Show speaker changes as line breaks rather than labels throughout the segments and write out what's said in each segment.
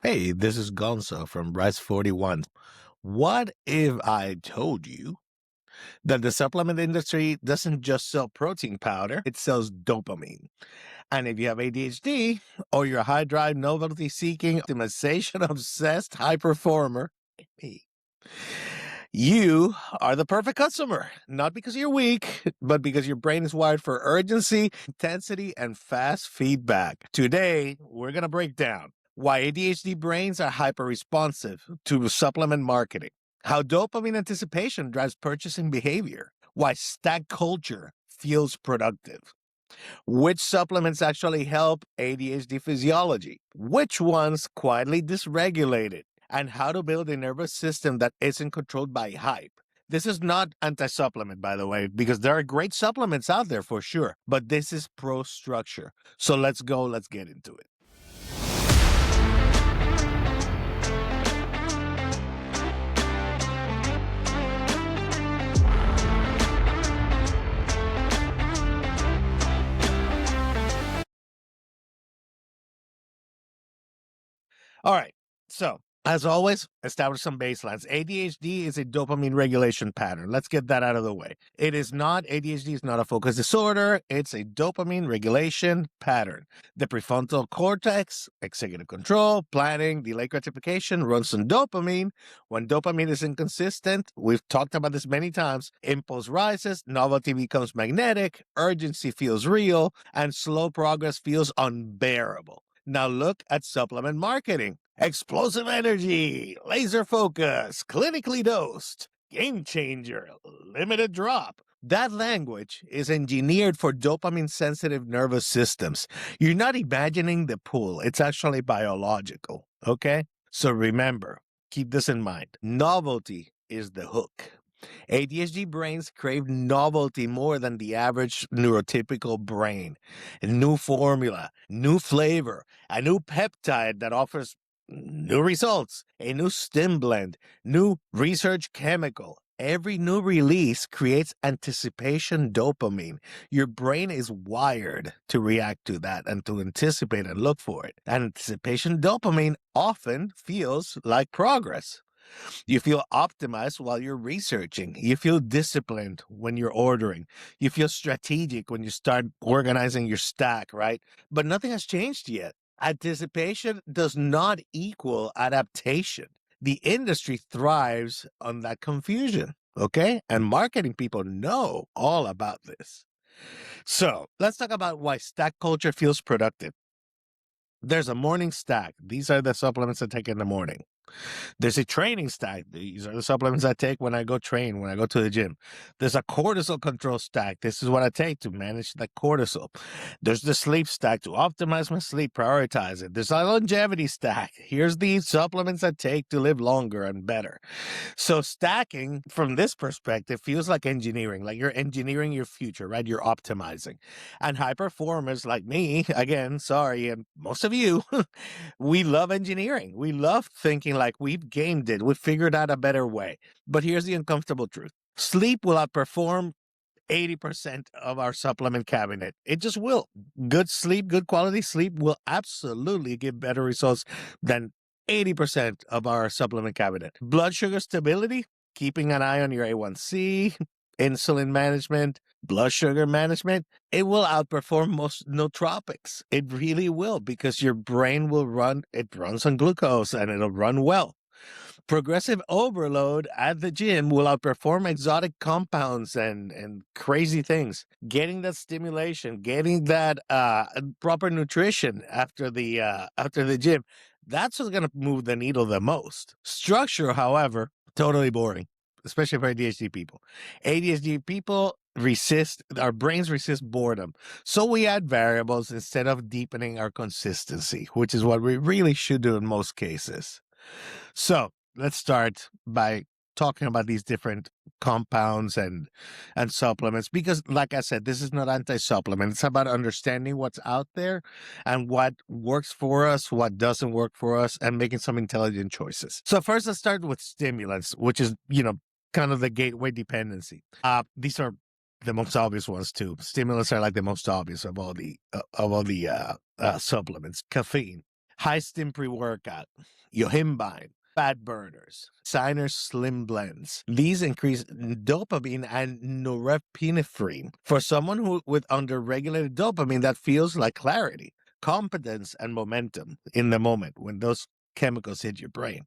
Hey, this is Gonzo from Rise 41. What if I told you that the supplement industry doesn't just sell protein powder, it sells dopamine? And if you have ADHD or you're a high drive, novelty seeking, optimization obsessed high performer, me, you are the perfect customer. Not because you're weak, but because your brain is wired for urgency, intensity, and fast feedback. Today, we're going to break down why ADHD brains are hyper responsive to supplement marketing, how dopamine anticipation drives purchasing behavior, why stack culture feels productive, which supplements actually help ADHD physiology, which ones quietly dysregulate it, and how to build a nervous system that isn't controlled by hype. This is not anti-supplement, by the way, because there are great supplements out there for sure, but this is pro-structure. So let's get into it. All right. So, as always, establish some baselines. ADHD is a dopamine regulation pattern. Let's get that out of the way. ADHD is not a focus disorder. It's a dopamine regulation pattern. The prefrontal cortex, executive control, planning, delay gratification runs on dopamine. When dopamine is inconsistent, we've talked about this many times, impulse rises, novelty becomes magnetic, urgency feels real, and slow progress feels unbearable. Now look at supplement marketing. Explosive energy, laser focus, clinically dosed, game changer, limited drop. That language is engineered for dopamine sensitive nervous systems. You're not imagining the pull, it's actually biological. Okay? So remember, keep this in mind. Novelty is the hook. ADHD brains crave novelty more than the average neurotypical brain. A new formula, new flavor, a new peptide that offers new results, a new stim blend, new research chemical. Every new release creates anticipation dopamine. Your brain is wired to react to that and to anticipate and look for it. Anticipation dopamine often feels like progress. You feel optimized while you're researching. You feel disciplined when you're ordering. You feel strategic when you start organizing your stack, right? But nothing has changed yet. Anticipation does not equal adaptation. The industry thrives on that confusion, okay? And marketing people know all about this. So let's talk about why stack culture feels productive. There's a morning stack. These are the supplements I take in the morning. There's a training stack. These are the supplements I take when I go train, when I go to the gym. There's a cortisol control stack. This is what I take to manage the cortisol. There's the sleep stack to optimize my sleep, prioritize it. There's a longevity stack. Here's the supplements I take to live longer and better. So stacking from this perspective feels like engineering, like you're engineering your future, right? You're optimizing. And high performers like me, again, sorry, and most of you, we love engineering. We love thinking like we've gamed it. We've figured out a better way. But here's the uncomfortable truth. Sleep will outperform 80% of our supplement cabinet. It just will. Good sleep, good quality sleep will absolutely give better results than 80% of our supplement cabinet. Blood sugar stability, keeping an eye on your A1C, insulin management, blood sugar management, it will outperform most nootropics. It really will, because your brain will it runs on glucose and it'll run well. Progressive overload at the gym will outperform exotic compounds and crazy things. Getting that stimulation, getting that proper nutrition after the gym, that's what's going to move the needle the most. Structure, however, totally boring, especially for ADHD people. ADHD people our brains resist boredom. So we add variables instead of deepening our consistency, which is what we really should do in most cases. So let's start by talking about these different compounds and supplements, because like I said, this is not anti-supplement. It's about understanding what's out there and what works for us, what doesn't work for us, and making some intelligent choices. So first, let's start with stimulants, which is, kind of the gateway dependency. These are the most obvious ones too. Stimulants are like the most obvious of all the supplements. Caffeine. high-stim pre-workout, yohimbine, fat burners, Signer Slim Blends. These increase dopamine and norepinephrine. For someone who with underregulated dopamine, that feels like clarity, competence, and momentum in the moment when those chemicals hit your brain.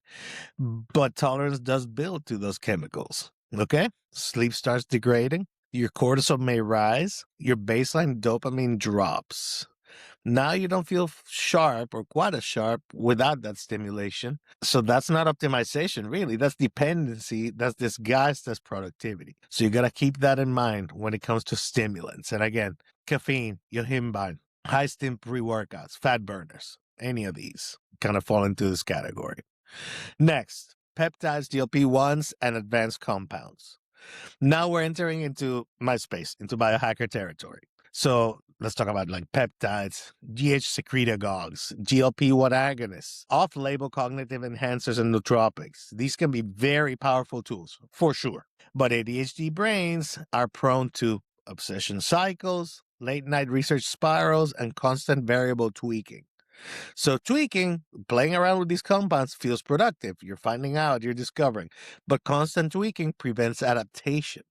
But tolerance does build to those chemicals. Okay? Sleep starts degrading. Your cortisol may rise. Your baseline dopamine drops. Now you don't feel sharp or quite as sharp without that stimulation. So that's not optimization, really. That's dependency. That's disguised as productivity. So you got to keep that in mind when it comes to stimulants. And again, caffeine, yohimbine, high-stim pre-workouts, fat burners, any of these kind of fall into this category. Next, peptides, GLP-1s, and advanced compounds. Now we're entering into my space, into biohacker territory. So let's talk about like peptides, GH secretagogues, GLP-1 agonists, off-label cognitive enhancers, and nootropics. These can be very powerful tools, for sure. But ADHD brains are prone to obsession cycles, late-night research spirals, and constant variable tweaking. So tweaking, playing around with these compounds feels productive. You're finding out, you're discovering. But constant tweaking prevents adaptation.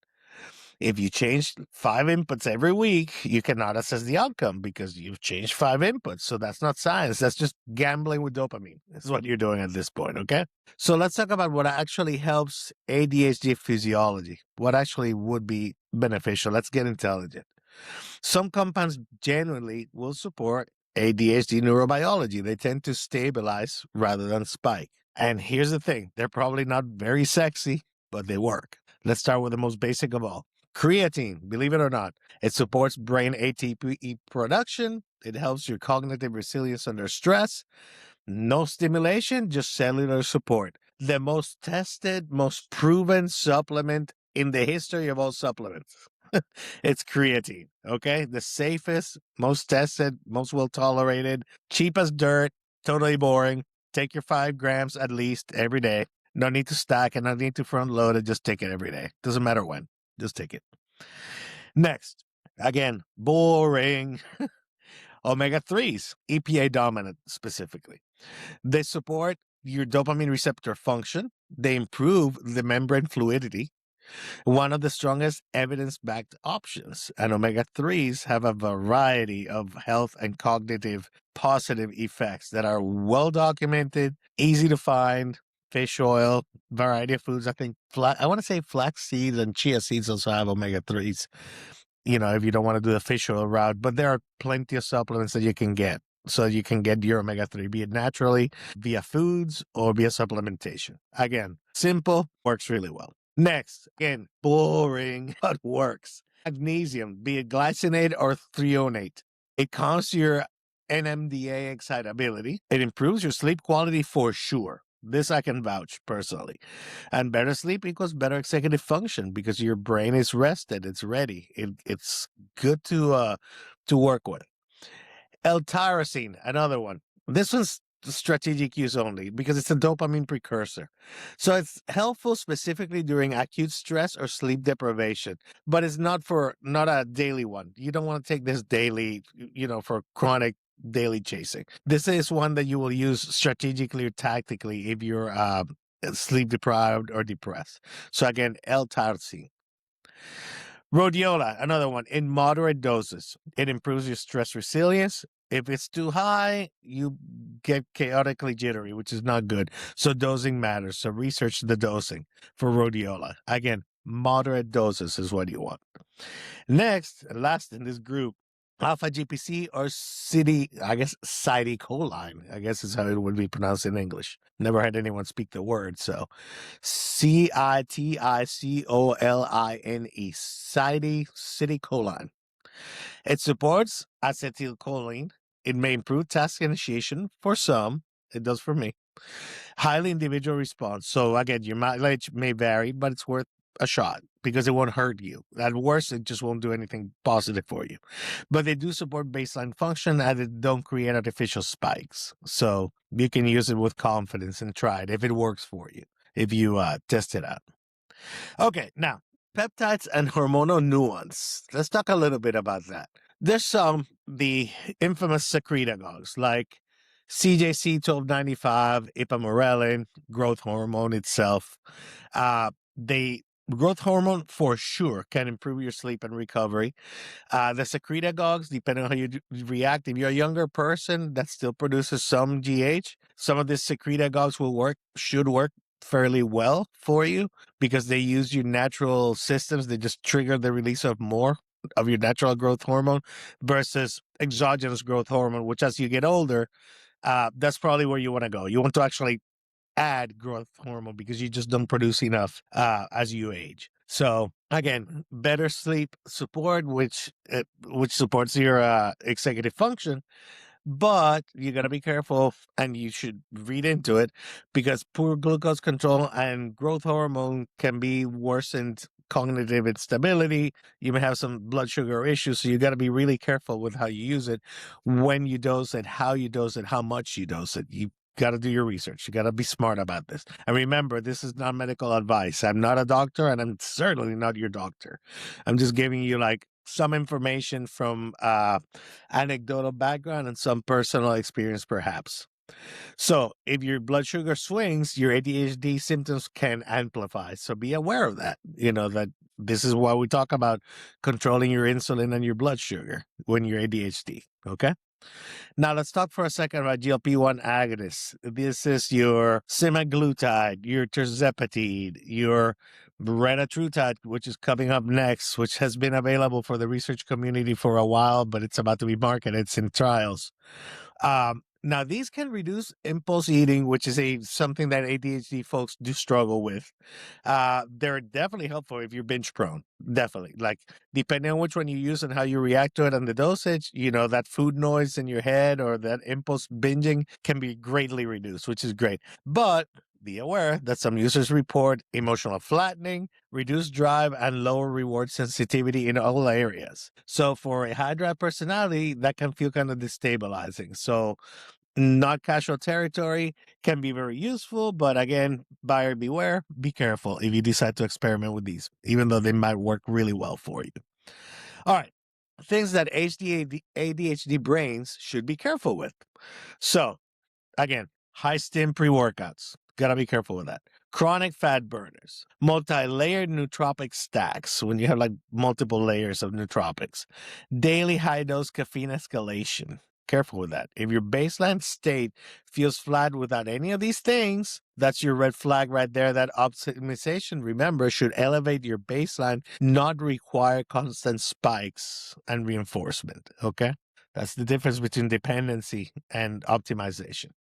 If you change 5 inputs every week, you cannot assess the outcome because you've changed 5 inputs. So that's not science. That's just gambling with dopamine. That's what you're doing at this point, okay? So let's talk about what actually helps ADHD physiology, what actually would be beneficial. Let's get intelligent. Some compounds genuinely will support ADHD neurobiology. They tend to stabilize rather than spike. And here's the thing, they're probably not very sexy, but they work. Let's start with the most basic of all. Creatine, believe it or not, it supports brain ATP production. It helps your cognitive resilience under stress. No stimulation, just cellular support. The most tested, most proven supplement in the history of all supplements. It's creatine, okay? The safest, most tested, most well tolerated, cheap as dirt, totally boring. Take your 5 grams at least every day. No need to stack and no need to front load it. Just take it every day. Doesn't matter when. Just take it. Next, again, boring. Omega 3s, EPA dominant specifically. They support your dopamine receptor function. They improve the membrane fluidity. One of the strongest evidence-backed options, and omega-3s have a variety of health and cognitive positive effects that are well documented, easy to find. Fish oil, variety of foods. I think I want to say flax seeds and chia seeds also have omega-3s. You know, if you don't want to do the fish oil route, but there are plenty of supplements that you can get. So you can get your omega-3, be it naturally, via foods, or via supplementation. Again, simple, works really well. Next, again, boring, but works. Magnesium, be it glycinate or threonate. It calms your NMDA excitability. It improves your sleep quality for sure. This I can vouch personally. And better sleep equals better executive function because your brain is rested. It's ready. It's good to work with. L-tyrosine, another one. This one's strategic use only because it's a dopamine precursor. So it's helpful specifically during acute stress or sleep deprivation, but it's not a daily one. You don't want to take this daily, for chronic daily chasing. This is one that you will use strategically or tactically if you're sleep deprived or depressed. So again, L-tyrosine. Rhodiola, another one, in moderate doses. It improves your stress resilience. If it's too high, you get chaotically jittery, which is not good. So dosing matters. So research the dosing for rhodiola. Again, moderate doses is what you want. Next, last in this group, alpha GPC or citicoline, I guess is how it would be pronounced in English. Never had anyone speak the word, so citicoline, citicoline. It supports acetylcholine. It may improve task initiation for some. It does for me. Highly individual response. So again, your mileage may vary, but it's worth a shot because it won't hurt you. At worst, it just won't do anything positive for you. But they do support baseline function and they don't create artificial spikes. So you can use it with confidence and try it if it works for you, if you test it out. Okay, now, peptides and hormonal nuance. Let's talk a little bit about that. There's the infamous secretagogues like CJC 1295, ipamorelin, growth hormone itself. They growth hormone for sure can improve your sleep and recovery. The secretagogues, depending on how you react, if you're a younger person that still produces some GH, some of the secretagogues should work fairly well for you because they use your natural systems. They just trigger the release of more of your natural growth hormone versus exogenous growth hormone, which as you get older, that's probably where you want to go. You want to actually add growth hormone because you just don't produce enough as you age. So again, better sleep support, which supports your executive function, but you got to be careful and you should read into it because poor glucose control and growth hormone can be worsened cognitive instability. You may have some blood sugar issues. So you got to be really careful with how you use it, when you dose it, how you dose it, how much you dose it. You got to do your research. You got to be smart about this. And remember, this is not medical advice. I'm not a doctor and I'm certainly not your doctor. I'm just giving you like some information from anecdotal background and some personal experience, perhaps. So, if your blood sugar swings, your ADHD symptoms can amplify. So, be aware of that. You know, that this is why we talk about controlling your insulin and your blood sugar when you're ADHD. Okay. Now, let's talk for a second about GLP-1 agonists. This is your semaglutide, your tirzepatide, your retatrutide, which is coming up next, which has been available for the research community for a while, but it's about to be marketed. It's in trials. Now, these can reduce impulse eating, which is something that ADHD folks do struggle with. They're definitely helpful if you're binge prone. Definitely. Like, depending on which one you use and how you react to it and the dosage, you know, that food noise in your head or that impulse binging can be greatly reduced, which is great. But be aware that some users report emotional flattening, reduced drive, and lower reward sensitivity in all areas. So for a high drive personality, that can feel kind of destabilizing. So not casual territory, can be very useful, but again, buyer beware, be careful if you decide to experiment with these, even though they might work really well for you. All right, things that ADHD brains should be careful with. So again, high-stim pre-workouts. Got to be careful with that. Chronic fat burners, multi-layered nootropic stacks when you have like multiple layers of nootropics, daily high-dose caffeine escalation. Careful with that. If your baseline state feels flat without any of these things, that's your red flag right there. That optimization, remember, should elevate your baseline, not require constant spikes and reinforcement. Okay? That's the difference between dependency and optimization.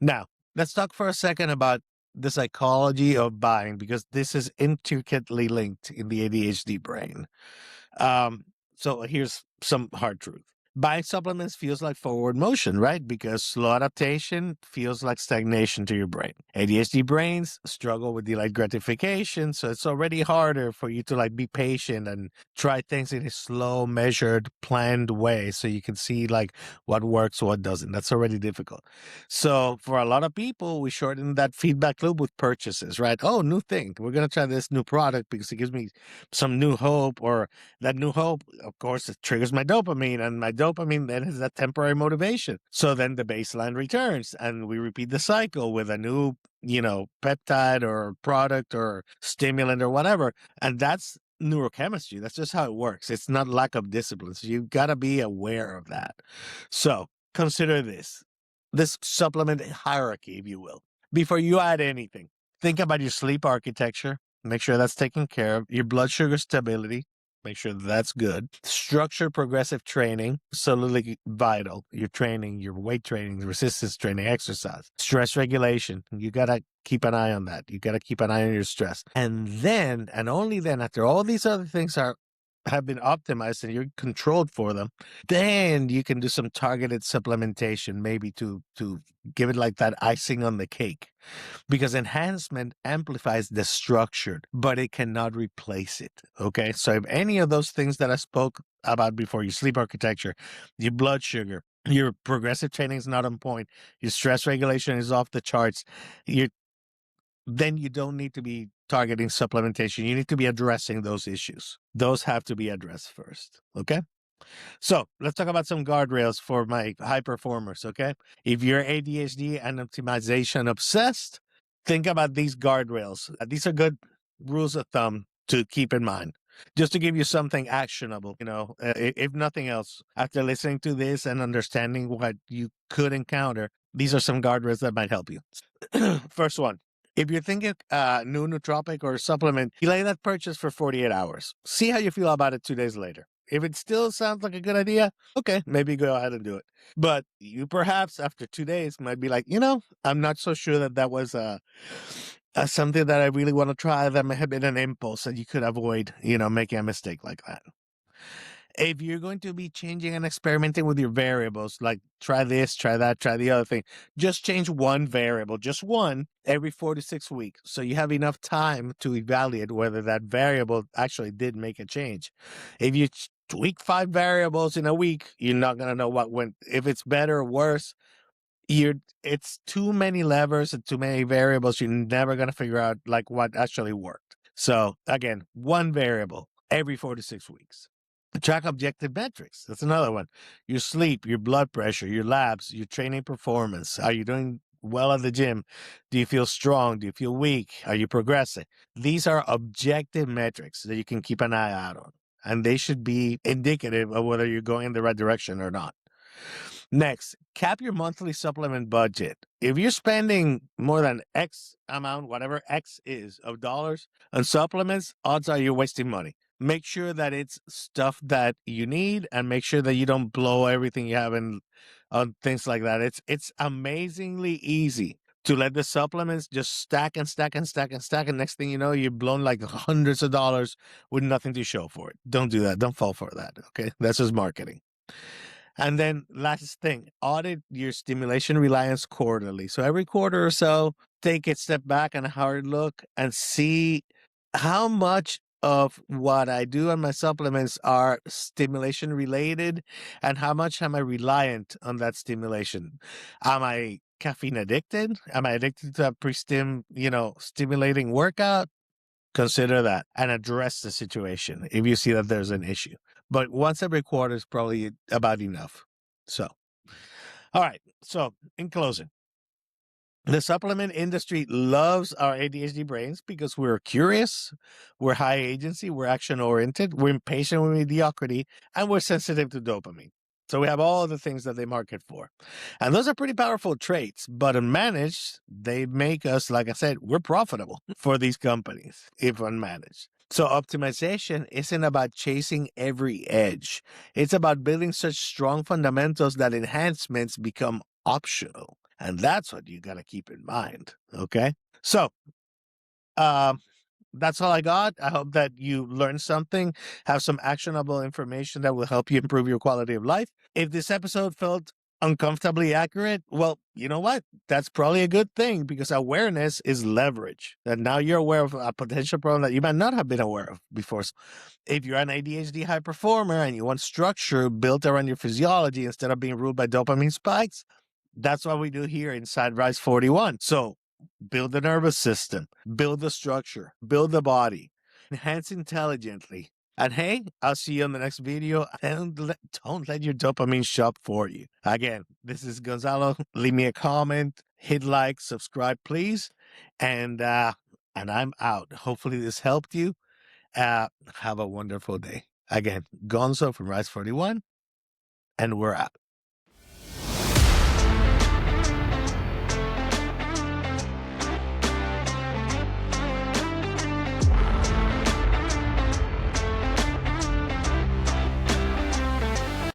Now, let's talk for a second about the psychology of buying, because this is intricately linked in the ADHD brain. So here's some hard truth. Buying supplements feels like forward motion, right? Because slow adaptation feels like stagnation to your brain. ADHD brains struggle with delayed gratification, so it's already harder for you to like be patient and try things in a slow, measured, planned way so you can see like what works, what doesn't. That's already difficult. So for a lot of people, we shorten that feedback loop with purchases, right? Oh, new thing. We're going to try this new product because it gives me some new hope, or that new hope, of course, it triggers my dopamine, and my dopamine then is that temporary motivation. So then the baseline returns and we repeat the cycle with a new, peptide or product or stimulant or whatever. And that's neurochemistry. That's just how it works. It's not lack of discipline. So you've got to be aware of that. So consider this supplement hierarchy, if you will. Before you add anything, think about your sleep architecture. Make sure that's taken care of. Your blood sugar stability. Make sure that's good. Structured progressive training, absolutely vital. Your training, your weight training, resistance training, exercise, stress regulation. You got to keep an eye on that. You got to keep an eye on your stress. And then, and only then, after all these other things have been optimized and you're controlled for them, then you can do some targeted supplementation, maybe to give it like that icing on the cake. Because enhancement amplifies the structured, but it cannot replace it. Okay. So if any of those things that I spoke about before, your sleep architecture, your blood sugar, your progressive training is not on point, your stress regulation is off the charts, then you don't need to be targeting supplementation. You need to be addressing those issues. Those have to be addressed first. Okay. So let's talk about some guardrails for my high performers, okay? If you're ADHD and optimization obsessed, think about these guardrails. These are good rules of thumb to keep in mind. Just to give you something actionable, if nothing else, after listening to this and understanding what you could encounter, these are some guardrails that might help you. First one, if you're thinking new nootropic or supplement, delay that purchase for 48 hours. See how you feel about it 2 days later. If it still sounds like a good idea, okay, maybe go ahead and do it. But you perhaps after 2 days might be like, I'm not so sure that was something that I really want to try. That may have been an impulse that you could avoid, making a mistake like that. If you're going to be changing and experimenting with your variables, like try this, try that, try the other thing, just change one variable, just one every 4 to 6 weeks. So you have enough time to evaluate whether that variable actually did make a change. If you tweak 5 variables in a week, you're not going to know what went, if it's better or worse. It's too many levers and too many variables. You're never going to figure out like what actually worked. So again, one variable every 4 to 6 weeks. Track objective metrics. That's another one. Your sleep, your blood pressure, your labs, your training performance. Are you doing well at the gym? Do you feel strong? Do you feel weak? Are you progressing? These are objective metrics that you can keep an eye out on, and they should be indicative of whether you're going in the right direction or not. Next, cap your monthly supplement budget. If you're spending more than X amount, whatever X is, of dollars on supplements, odds are you're wasting money. Make sure that it's stuff that you need, and make sure that you don't blow everything you have on things like that. It's amazingly easy to let the supplements just stack and stack and stack and stack, and next thing you know, you've blown like hundreds of dollars with nothing to show for it. Don't do that. Don't fall for that. Okay, that's just marketing. And then last thing, audit your stimulation reliance quarterly. So every quarter or so, take a step back and a hard look and see how much of what I do on my supplements are stimulation related, and how much am I reliant on that stimulation. Am I caffeine addicted? Am I addicted to a stimulating workout? Consider that and address the situation if you see that there's an issue. But once every quarter is probably about enough. So, all right. So, in closing, the supplement industry loves our ADHD brains because we're curious, we're high agency, we're action oriented, we're impatient with mediocrity, and we're sensitive to dopamine. So we have all the things that they market for. And those are pretty powerful traits, but unmanaged, they make us, like I said, we're profitable for these companies if unmanaged. So optimization isn't about chasing every edge. It's about building such strong fundamentals that enhancements become optional. And that's what you got to keep in mind. Okay. So, that's all I got. I hope that you learned something, have some actionable information that will help you improve your quality of life. If this episode felt uncomfortably accurate, well, you know what? That's probably a good thing, because awareness is leverage. And now you're aware of a potential problem that you might not have been aware of before. If you're an ADHD high performer and you want structure built around your physiology instead of being ruled by dopamine spikes, that's what we do here inside Rise 41. So build the nervous system, build the structure, build the body, enhance intelligently. And hey, I'll see you on the next video. And don't let your dopamine shop for you. Again, this is Gonzalo. Leave me a comment, hit like, subscribe, please. And I'm out. Hopefully this helped you. Have a wonderful day. Again, Gonzo from Rise 41, and we're out.